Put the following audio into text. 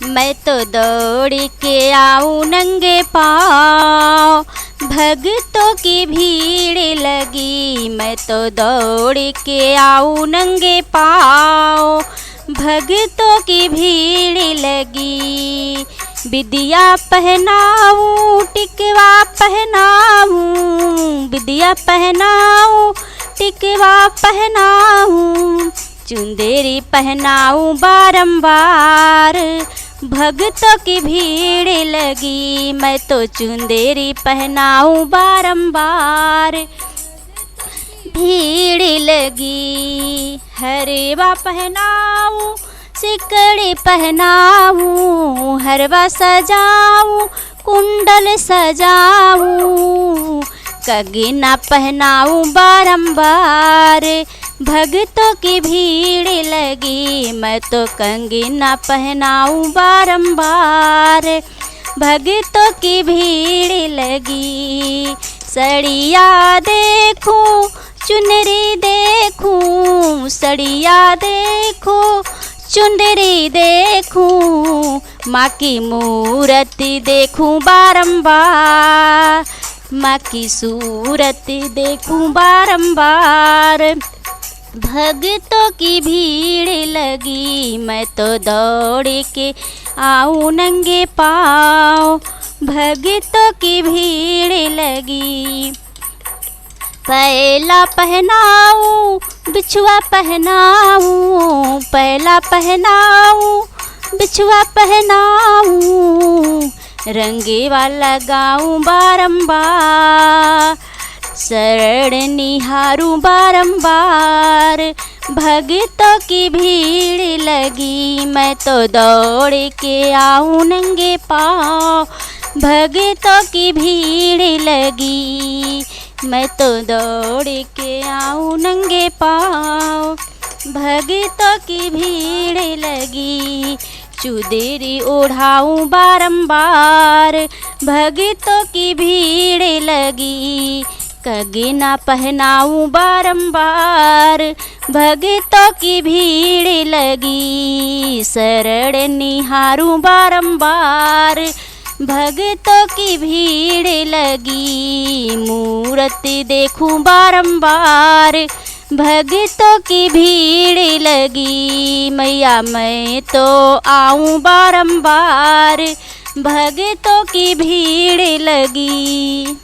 मैं तो दौड़ के आऊं नंगे पाँव, भक्तों की भीड़ लगी। मैं तो दौड़ के आऊं नंगे पाँव, भक्तों की भीड़ लगी। विदिया पहनाऊं टिकवा पहनाऊं, विदिया पहनाऊं टिकवा पहनाऊं, चुंदेरी पहनाऊं बारंबार, भक्तों की भीड़ लगी। मैं तो चुंदेरी पहनाऊं बारंबार, भीड़ लगी। हरवा पहनाऊं सिकड़ी पहनाऊं, हरवा सजाऊं कुंडल सजाऊं, कंगना पहनाऊं बारंबार, भक्तों की भीड़ लगी। मैं तो कंगना पहनाऊं बारंबार, भक्तों की भीड़ लगी। सड़िया देखूं चुनरी देखूं, सड़िया देखूं चुनरी देखूं, माँ की मूर्ति देखूं बारंबार, माँ की सूरत देखूं बारंबार, भक्तों की भीड़ लगी। मैं तो दौड़ के आऊं नंगे पाँव, भक्तों की भीड़ लगी। पहला पहनाऊं बिछुआ पहनाऊं, पहला पहनाऊं बिछुआ पहनाऊं, रंगे वाला गाऊं बारंबार, शरण निहारूं बारंबार, भक्तों की भीड़ लगी। मैं तो दौड़ के आऊं नंगे पाँव, भक्तों की भीड़ लगी। मैं तो दौड़ के आऊं नंगे पाँव, भक्तों की भीड़ लगी। चुदेरी ओढ़ाऊं बारंबार, भक्तों की भीड़ लगी। कंगना पहनाऊं बारंबार, भक्तों की भीड़ लगी। शरण निहारूं बारंबार, भक्तों की भीड़ लगी। मूर्ति देखूं बारंबार, भक्तों की भीड़ लगी। मैया मैं तो आऊं बारंबार, भक्तों की भीड़ लगी।